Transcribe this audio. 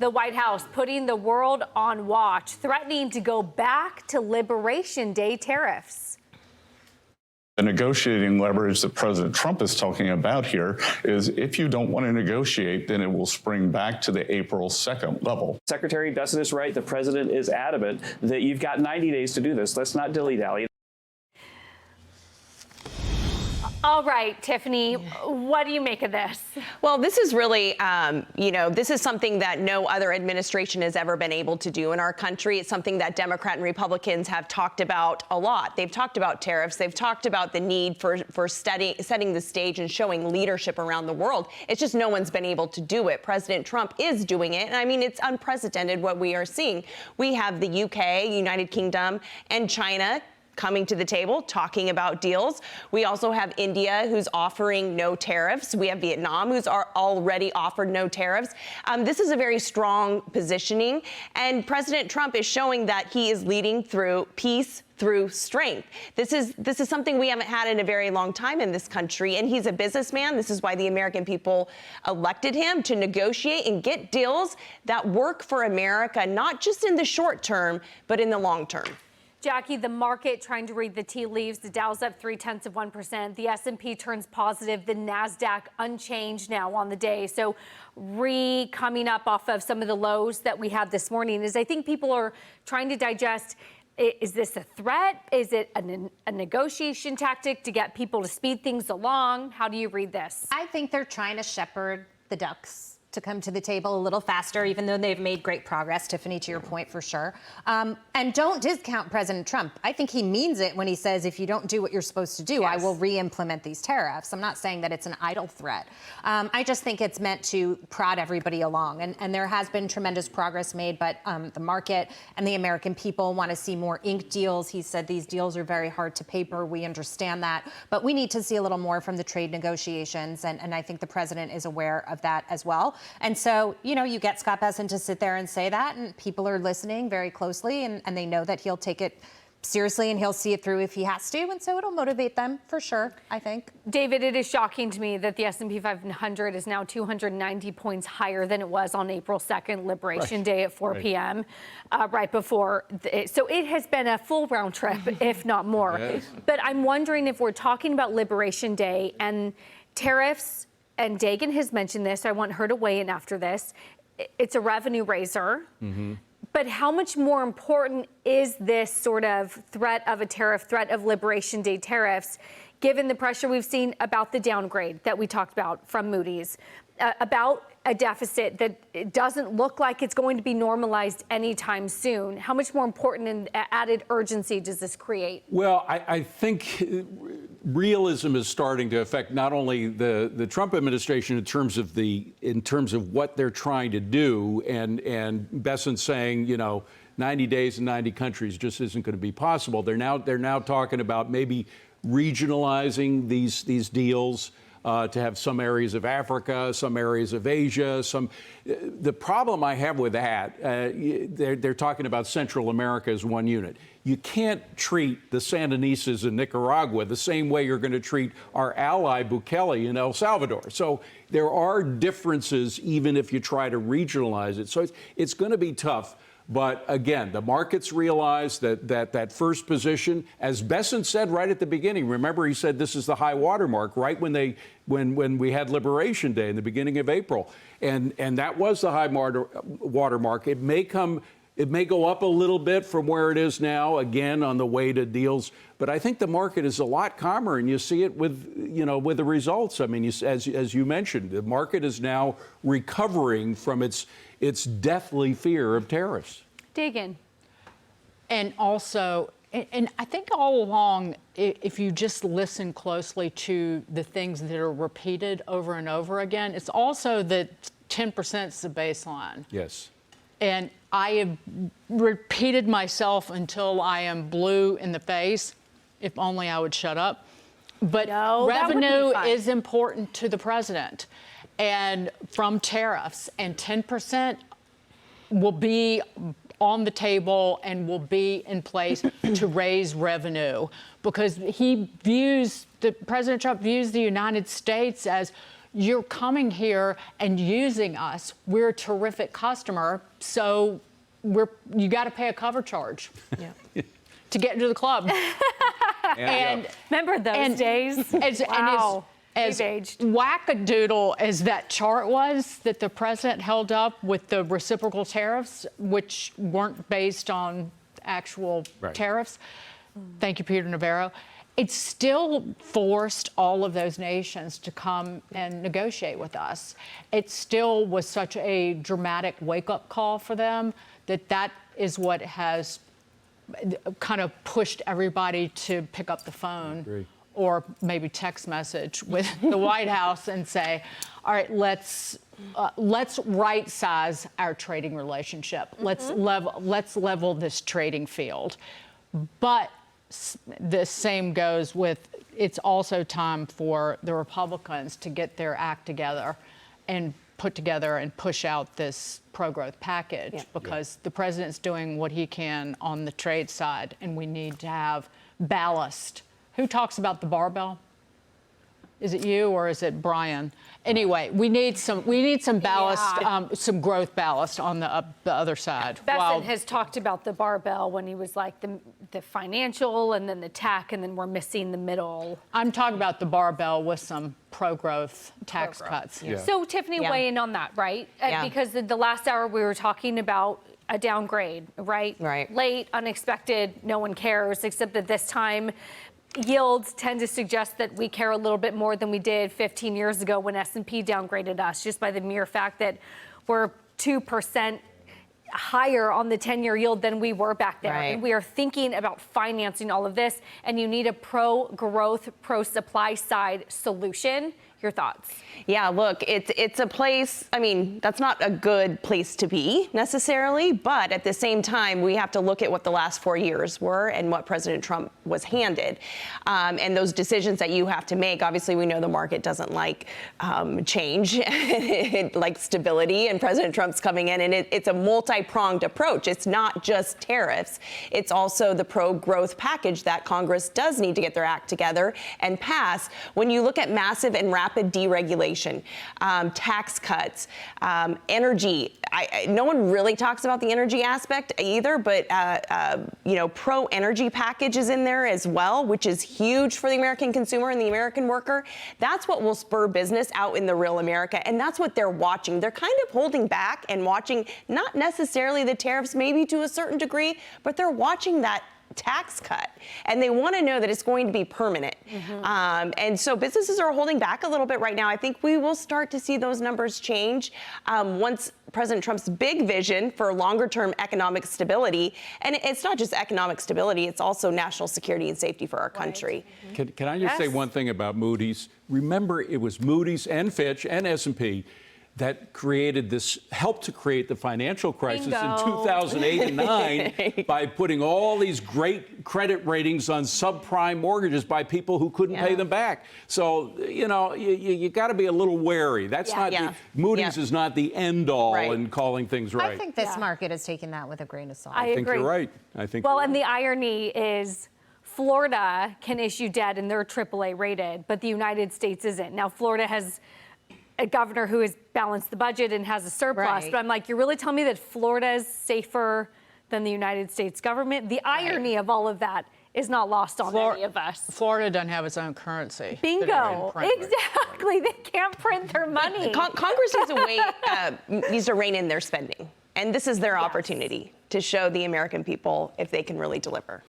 The White House putting the world on watch, threatening to go back to Liberation Day tariffs. The negotiating leverage that President Trump is talking about here is if you don't want to negotiate, then it will spring back to the April 2nd level. Secretary Bessent is right. The president is adamant that you've got 90 days to do this. Let's not dilly-dally. All right, Tiffany, what do you make of this? Well, this is really, this is something that no other administration has ever been able to do in our country. It's something that Democrat and Republicans have talked about a lot. They've talked about tariffs. They've talked about the need for setting the stage and showing leadership around the world. It's just no one's been able to do it. President Trump is doing it. And I mean, it's unprecedented what we are seeing. We have the UK, United Kingdom, and China coming to the table, talking about deals. We also have India, who's offering no tariffs. We have Vietnam, who's already offered no tariffs. This is a very strong positioning, and President Trump is showing that he is leading through peace, through strength. This is something we haven't had in a very long time in this country, and he's a businessman. This is why the American people elected him to negotiate and get deals that work for America, not just in the short term, but in the long term. Jackie, the market trying to read the tea leaves. The Dow's up 0.3%. The S&P turns positive. The NASDAQ unchanged now on the day. So coming up off of some of the lows that we had this morning is I think people are trying to digest, is this a threat? Is it a negotiation tactic to get people to speed things along? How do you read this? I think they're trying to shepherd the ducks to come to the table a little faster, even though they've made great progress, Tiffany, to your point, for sure. And don't discount President Trump. I think he means it when he says, if you don't do what you're supposed to do, yes, I will re-implement these tariffs. I'm not saying that it's an idle threat. I just think it's meant to prod everybody along. And there has been tremendous progress made, but the market and the American people want to see more ink deals. He said these deals are very hard to paper. We understand that. But we need to see a little more from the trade negotiations. And I think the president is aware of that as well. And so, you get Scott Bessent to sit there and say that, and people are listening very closely, and they know that he'll take it seriously and he'll see it through if he has to. And so it'll motivate them for sure, I think. David, it is shocking to me that the S&P 500 is now 290 points higher than it was on April 2nd, Liberation Day at 4 p.m., right before. So it has been a full round trip, if not more. Yes. But I'm wondering if we're talking about Liberation Day and tariffs, and Dagan has mentioned this, I want her to weigh in after this. It's a revenue raiser. Mm-hmm. But how much more important is this sort of threat of a tariff, threat of Liberation Day tariffs, given the pressure we've seen about the downgrade that we talked about from Moody's, about a deficit that doesn't look like it's going to be normalized anytime soon? How much more important and added urgency does this create? Well, I think realism is starting to affect not only the Trump administration in terms of what they're trying to do, and Bessent saying, 90 days in 90 countries just isn't going to be possible. They're now talking about maybe regionalizing these deals. To have some areas of Africa, some areas of Asia, the problem I have with that, they're talking about Central America as one unit. You can't treat the Sandinistas in Nicaragua the same way you're going to treat our ally Bukele in El Salvador. So there are differences even if you try to regionalize it. So it's going to be tough. But again, the markets realize that first position, as Bessent said right at the beginning. Remember, he said this is the high water mark, right when we had Liberation Day in the beginning of April, and that was the high water mark. It may go up a little bit from where it is now, again on the way to deals. But I think the market is a lot calmer, and you see it with the results. I mean, as you mentioned, the market is now recovering from its deathly fear of tariffs. Dagan. And also, and I think all along, if you just listen closely to the things that are repeated over and over again, it's also that 10% is the baseline. Yes. And I have repeated myself until I am blue in the face. If only I would shut up. But revenue is important to the president, and from tariffs, and 10% will be on the table and will be in place to raise revenue, because President Trump views the United States as You're coming here and using us. We're a terrific customer, so you got to pay a cover charge to get into the club. And remember those days? Wow. As wackadoodle as that chart was that the president held up with the reciprocal tariffs, which weren't based on actual tariffs. Thank you, Peter Navarro. It still forced all of those nations to come and negotiate with us. It still was such a dramatic wake-up call for them that is what has kind of pushed everybody to pick up the phone or maybe text message with the White House and say, all right, let's right size our trading relationship. Let's level this trading field. But the same goes with, it's also time for the Republicans to get their act together and put together and push out this pro-growth package because the president's doing what he can on the trade side, and we need to have ballast. Who talks about the barbell? Is it you or is it Brian? Anyway, we need some ballast, some growth ballast on the other side. Besson has talked about the barbell when he was like the financial and then the tech, and then we're missing the middle. I'm talking about the barbell with some pro-growth tax cuts. Yeah. So Tiffany, weigh in on that, right? Because the last hour we were talking about a downgrade, right? Right. Late, unexpected, no one cares, except that this time yields tend to suggest that we care a little bit more than we did 15 years ago when S&P downgraded us, just by the mere fact that we're 2% higher on the 10-year yield than we were back there. And we are thinking about financing all of this, and you need a pro-growth, pro-supply side solution. Your thoughts? Yeah, look, it's a place, I mean, that's not a good place to be necessarily, but at the same time, we have to look at what the last 4 years were and what President Trump was handed. And those decisions that you have to make, obviously we know the market doesn't like change, it likes stability, and President Trump's coming in, and it's a multi-pronged approach. It's not just tariffs, it's also the pro-growth package that Congress does need to get their act together and pass. When you look at massive and rapid deregulation, tax cuts, energy. No one really talks about the energy aspect either, but pro-energy package is in there as well, which is huge for the American consumer and the American worker. That's what will spur business out in the real America, and that's what they're watching. They're kind of holding back and watching not necessarily the tariffs, maybe to a certain degree, but they're watching that tax cut, and they want to know that it's going to be permanent. And so businesses are holding back a little bit right now. I think we will start to see those numbers change once President Trump's big vision for longer-term economic stability, and it's not just economic stability, it's also national security and safety for our country. Can I just say one thing about Moody's? Remember, it was Moody's and Fitch and S&P that helped to create the financial crisis in 2008 and 9 by putting all these great credit ratings on subprime mortgages by people who couldn't pay them back. So, you got to be a little wary. That's not Moody's is not the end all in calling things right. I think this market is taking that with a grain of salt. I think agree. you're right. I think and the irony is Florida can issue debt and they're AAA rated, but the United States isn't. Now, Florida has a governor who has balanced the budget and has a surplus, but I'm like, you're really telling me that Florida is safer than the United States government? The irony of all of that is not lost on any of us. Florida doesn't have its own currency. Bingo. Exactly. They can't print their money. Congress needs to rein in their spending, and this is their opportunity to show the American people if they can really deliver.